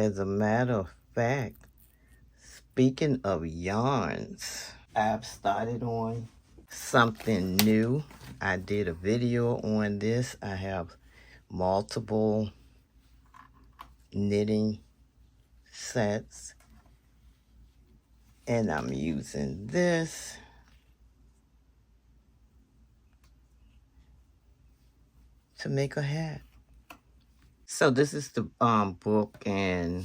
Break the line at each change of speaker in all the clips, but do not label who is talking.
As a matter of fact, speaking of yarns, I've started on something new. I did a video on this. I have multiple knitting sets, and I'm using this to make a hat. So this is the book and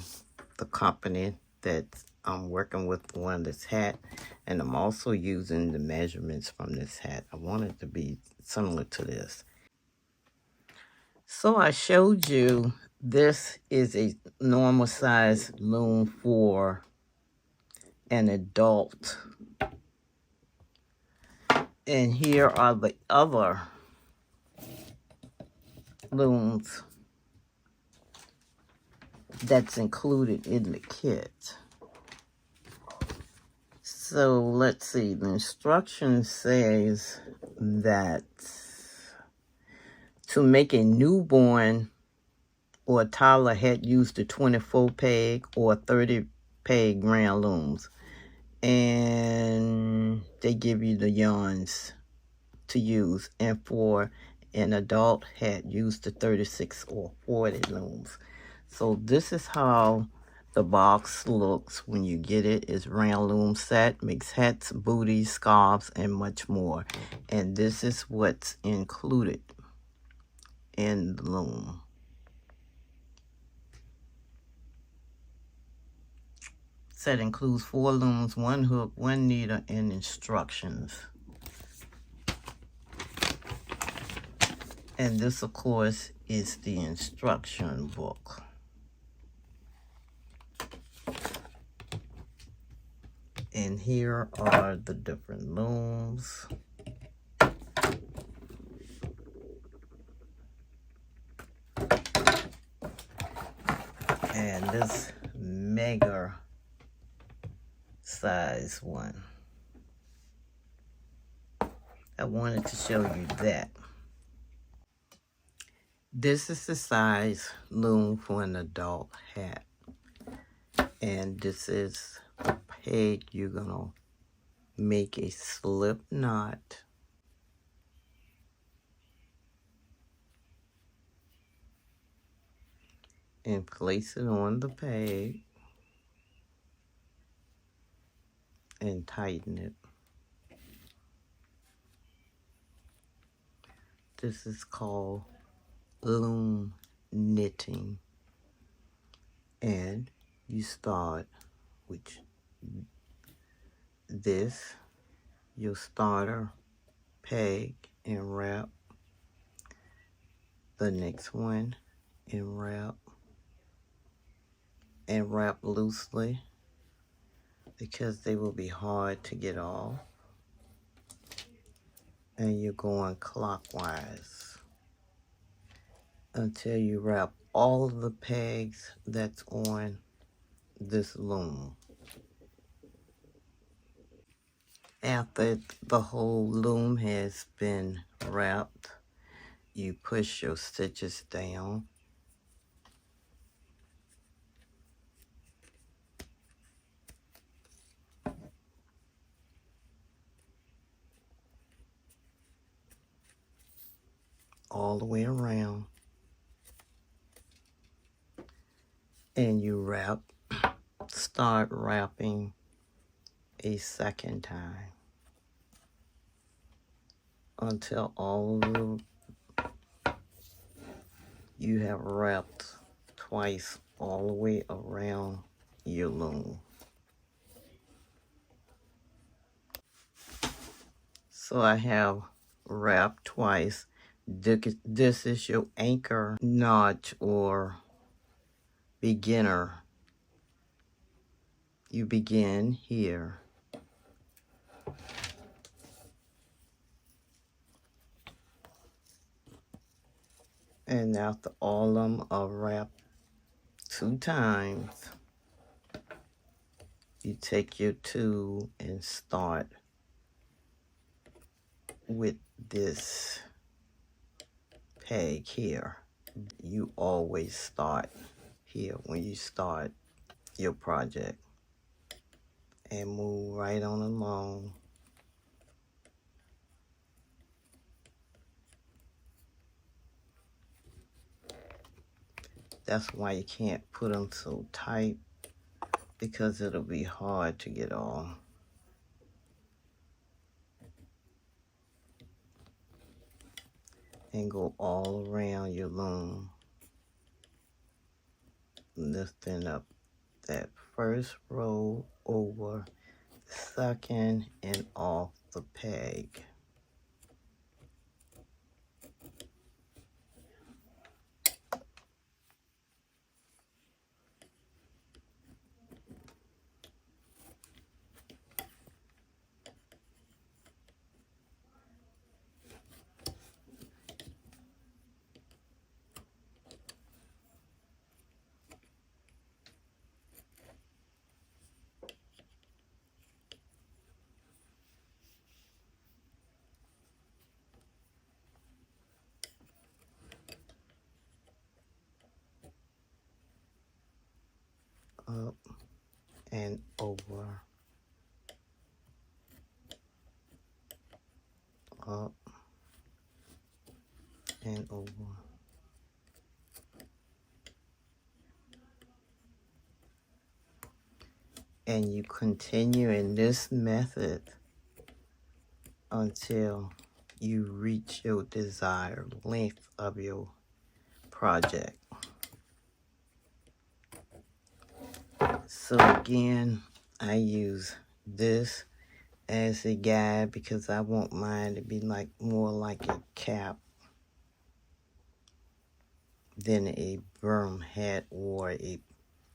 the company that I'm working with on this hat, and I'm also using the measurements from this hat. I want it to be similar to this. So I showed you this is a normal size loom for an adult. And here are the other looms that's included in the kit. So let's see, the instruction says that to make a newborn or a toddler hat, use the 24 peg or 30 peg grand looms. And they give you the yarns to use. And for an adult hat, use the 36 or 40 looms. So this is how the box looks when you get it. It's round loom set, makes hats, booties, scarves, and much more. And this is what's included in the loom. Set includes 4 looms, 1 hook, 1 needle, and instructions. And this, of course, is the instruction book. And here are the different looms. And this mega size one. I wanted to show you that. This is the size loom for an adult hat. And this is the peg you're gonna make a slip knot. And place it on the peg. And tighten it. This is called loom knitting. And you start with this, your starter peg, and wrap. The next one, and wrap. And wrap loosely, because they will be hard to get off. And you're going clockwise until you wrap all of the pegs that's on this loom. After the whole loom has been wrapped, you push your stitches down. All the way around. And you wrap, start wrapping a second time until all of you have wrapped twice all the way around your loom. So I have wrapped twice. This is your anchor notch or beginner. You begin here. And after all of them are wrapped 2 times, you take your tool and start with this peg here. You always start here when you start your project. And move right on along. That's why you can't put them so tight, because it'll be hard to get off. And go all around your loom, lifting up that first row over the second and off the peg. Up and over, up and over. And you continue in this method until you reach your desired length of your project. So again, I use this as a guide because I want mine to be like more like a cap than a brim hat or a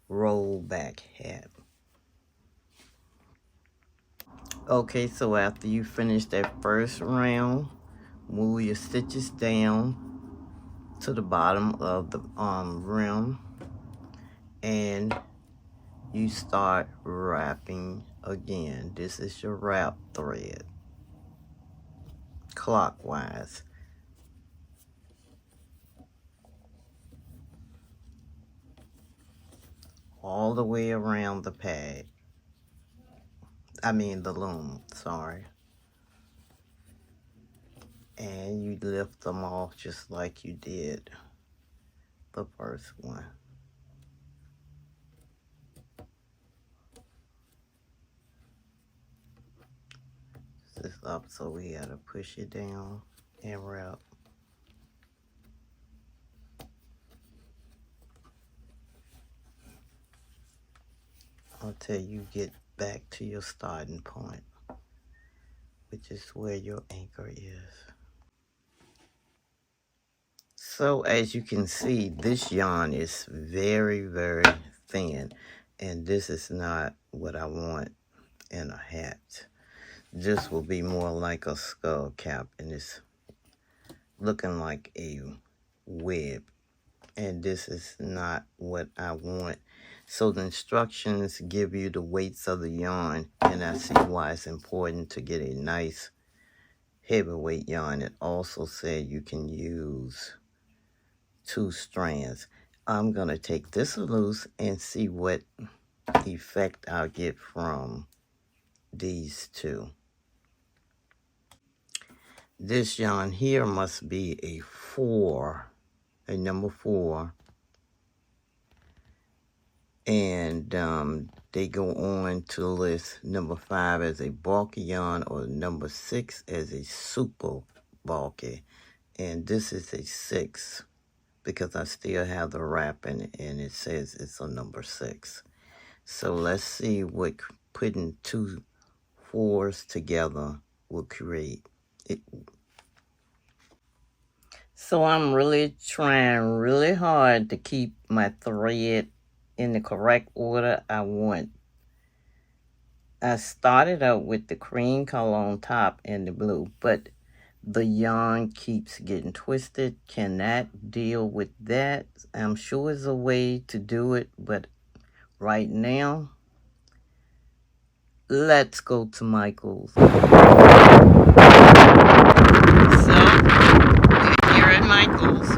rollback hat. Okay, so after you finish that first round, move your stitches down to the bottom of the rim, and you start wrapping again. This is your wrap thread, clockwise. All the way around the pad. I mean the loom, sorry. And you lift them off just like you did the first one. This is up, so we gotta push it down and wrap. Until you get back to your starting point, which is where your anchor is. So as you can see, this yarn is very, very thin, and this is not what I want in a hat. This will be more like a skull cap, and it's looking like a web, and this is not what I want. So the instructions give you the weights of the yarn, and I see why it's important to get a nice heavyweight yarn. It also said you can use 2 strands. I'm gonna take this loose and see what effect I'll get from these 2. This yarn here must be a 4, a number 4. And they go on to list number 5 as a bulky yarn or number 6 as a super bulky. And this is a 6 because I still have the wrap in it, and it says it's a number 6. So let's see what putting 2 4s together will create. So I'm really trying really hard to keep my thread in the correct order I want. I started out with the cream color on top and the blue, but the yarn keeps getting twisted. Cannot deal with that. I'm sure there's a way to do it, but right now, let's go to Michael's. So, we're here at Michael's.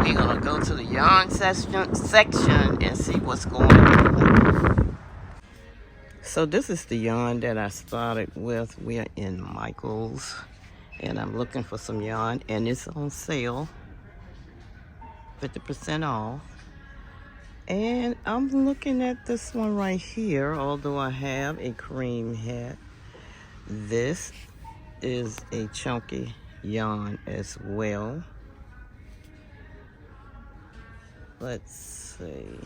we're gonna go to the yarn section and see what's going on. So this is the yarn that I started with. We're in Michael's, and I'm looking for some yarn, and it's on sale, 50% off. And I'm looking at this one right here, although I have a cream hat. This is a chunky yarn as well. Let's see.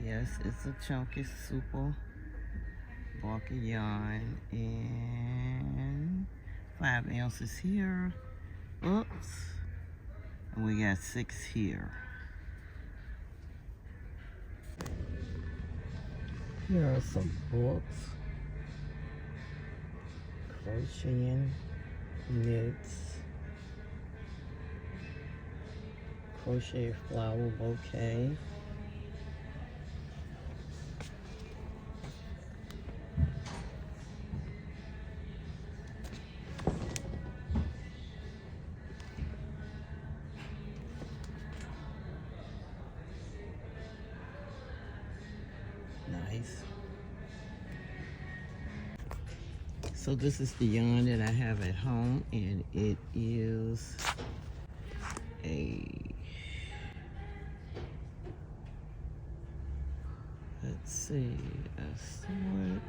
Yes, it's a chunky, super bulky yarn, and 5 ounces here. Oops. And we got 6 here. Here are some books. Crocheting, knits, crochet flower bouquet. Nice. So this is the yarn that I have at home, and it is let's see, a sword.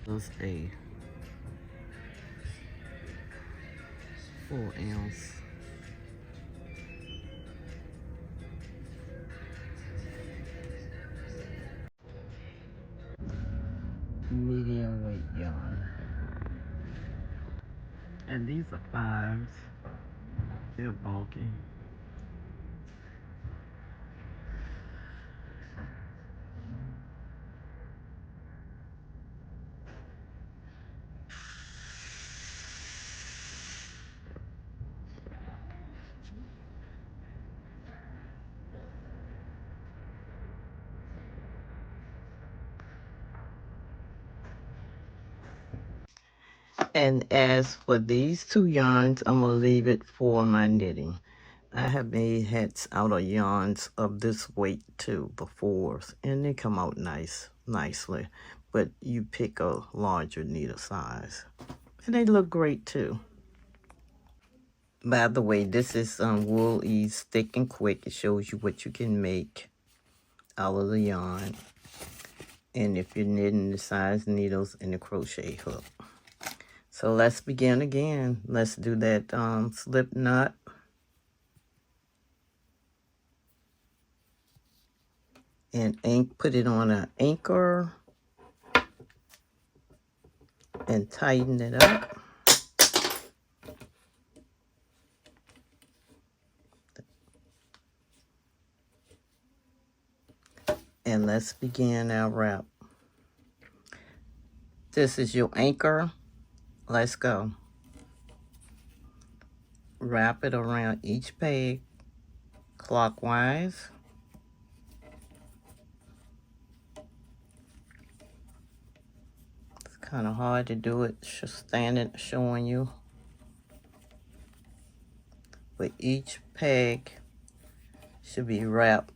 There's a 4-ounce. Medium weight yarn. And these are 5s. They're bulky. And as for these 2 yarns, I'm going to leave it for my knitting. I have made hats out of yarns of this weight too before, and they come out nicely. But you pick a larger needle size. And they look great too. By the way, this is Wool Ease Thick and Quick. It shows you what you can make out of the yarn. And if you're knitting the size needles and the crochet hook. So let's begin again. Let's do that slip knot. And put it on an anchor. And tighten it up. And let's begin our wrap. This is your anchor. Let's go. Wrap it around each peg clockwise. It's kind of hard to do it just standing showing you. But each peg should be wrapped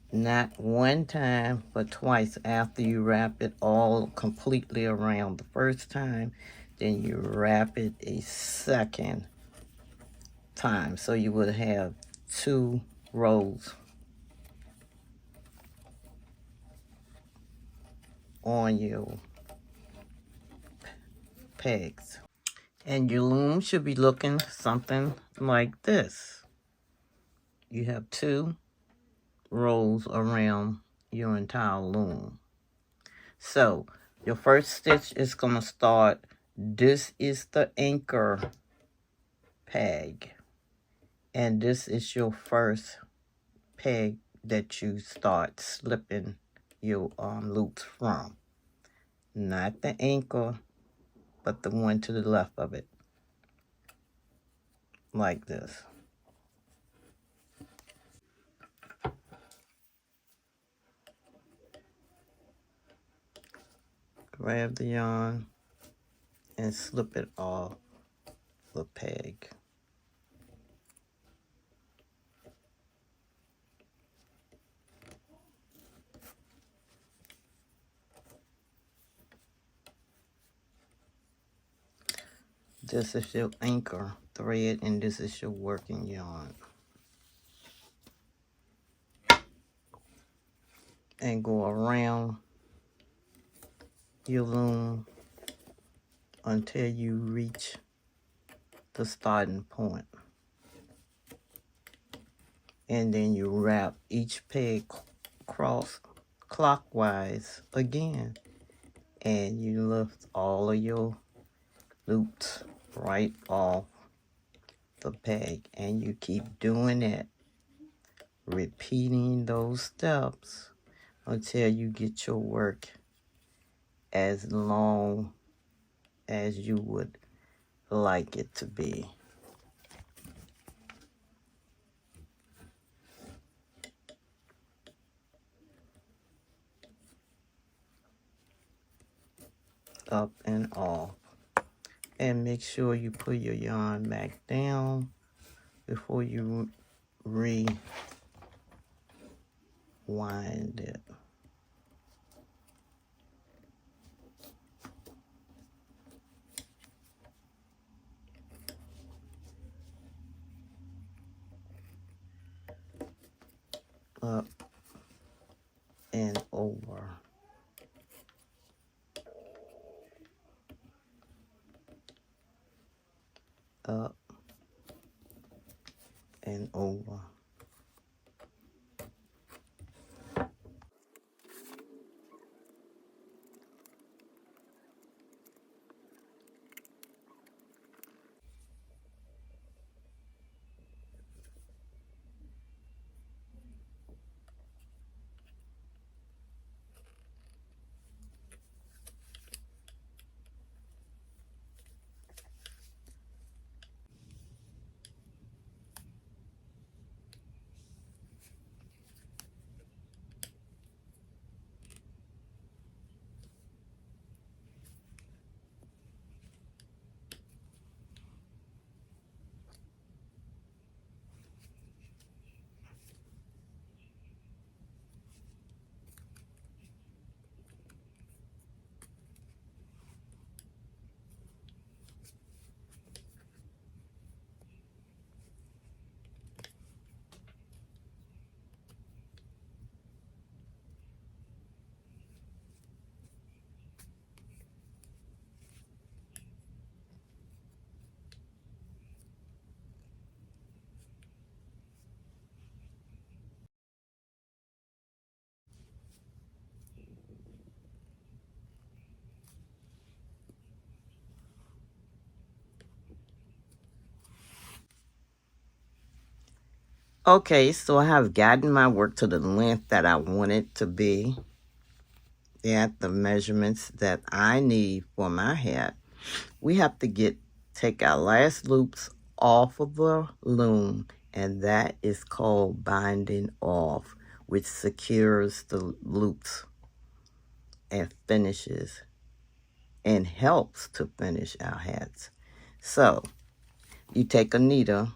not one time, but twice after you wrap it all completely around the first time. Then you wrap it a second time. So you would have 2 rows on your pegs. And your loom should be looking something like this. You have 2 rows around your entire loom. So your first stitch is going to start. This is the anchor peg, and this is your first peg that you start slipping your loops from. Not the anchor, but the one to the left of it, like this. Grab the yarn and slip it off the peg. This is your anchor thread, and this is your working yarn. And go around your loom until you reach the starting point. And then you wrap each peg cross clockwise again. And you lift all of your loops right off the peg. And you keep doing it, repeating those steps until you get your work as long as you would like it to be. Up and off. And make sure you put your yarn back down before you rewind it. Up and over. Up and over. Okay, so I have gotten my work to the length that I want it to be at the measurements that I need for my hat. We have to take our last loops off of the loom, and that is called binding off, which secures the loops and finishes and helps to finish our hats. So you take a needle,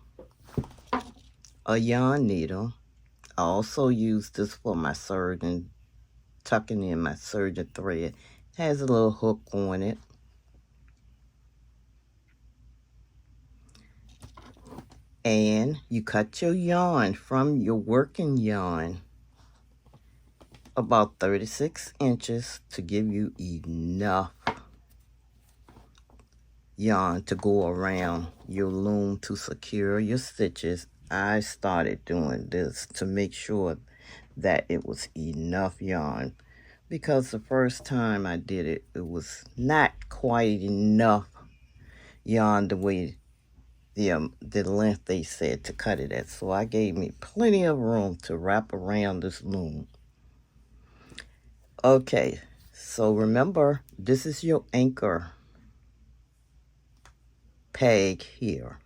a yarn needle. I also use this for my serge, tucking in my serge thread. It has a little hook on it. And you cut your yarn from your working yarn about 36 inches to give you enough yarn to go around your loom to secure your stitches. I started doing this to make sure that it was enough yarn, because the first time I did it, it was not quite enough yarn the way the length they said to cut it at. So I gave me plenty of room to wrap around this loom. Okay, so remember, this is your anchor peg here.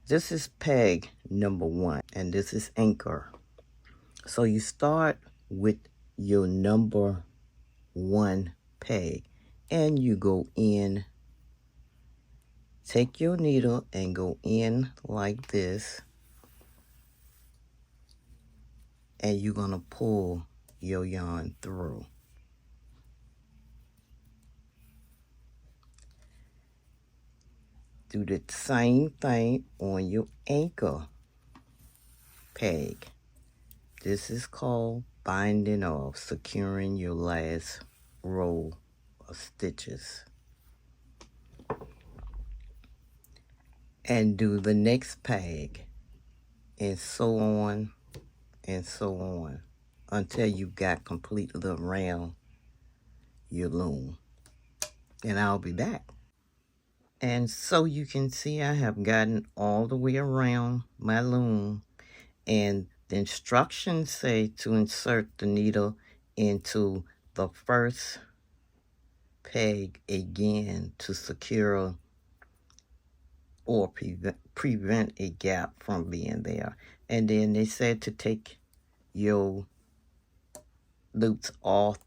This is peg number 1, and this is anchor. So you start with your number 1 peg, and you go in, take your needle and go in like this, and you're going to pull your yarn through. Do the same thing on your anchor peg. This is called binding off, securing your last row of stitches. And do the next peg, and so on and so on until you got completely around your loom. And I'll be back. And so you can see I have gotten all the way around my loom, and the instructions say to insert the needle into the first peg again to secure or prevent a gap from being there. And then they said to take your loops off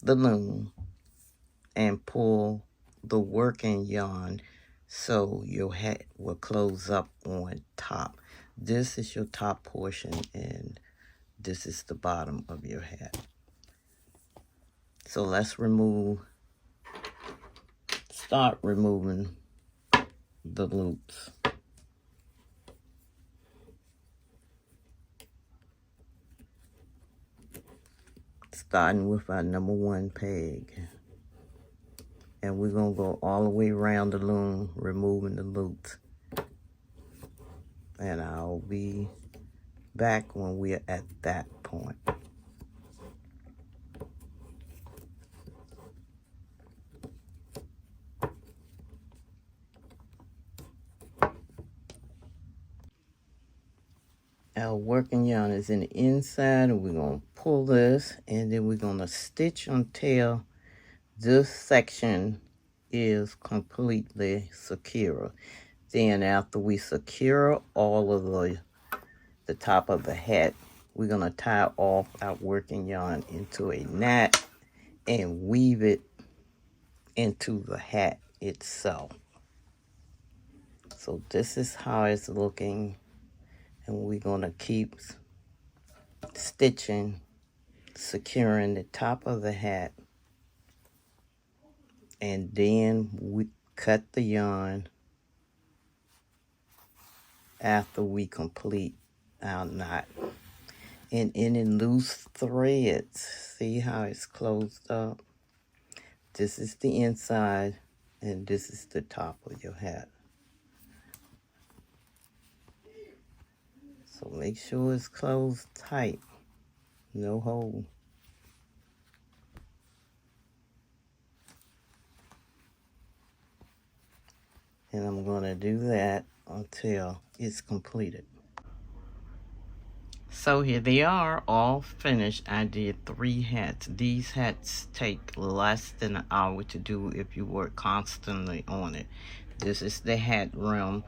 the loom and pull the working yarn so your hat will close up on top. This is your top portion, and this is the bottom of your hat. So let's start removing the loops. Starting with our number 1 peg. And we're going to go all the way around the loom, removing the loops. And I'll be back when we're at that point. Our working yarn is in the inside, and we're going to pull this, and then we're going to stitch until this section is completely secure. Then after we secure all of the top of the hat, we're going to tie off our working yarn into a knot and weave it into the hat itself. So this is how it's looking, and we're going to keep stitching, securing the top of the hat, and then we cut the yarn after we complete our knot. And any loose threads, see how it's closed up? This is the inside, and this is the top of your hat. So make sure it's closed tight, no hole. And I'm going to do that until it's completed. So here they are, all finished. I did 3 hats. These hats take less than an hour to do if you work constantly on it. This is the hat rim.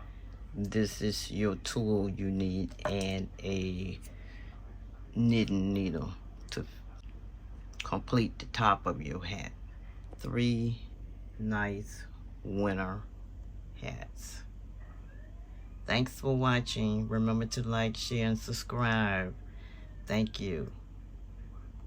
This is your tool you need, and a knitting needle to complete the top of your hat. 3 nice winter hats. Thanks for watching. Remember to like, share, and subscribe. Thank you.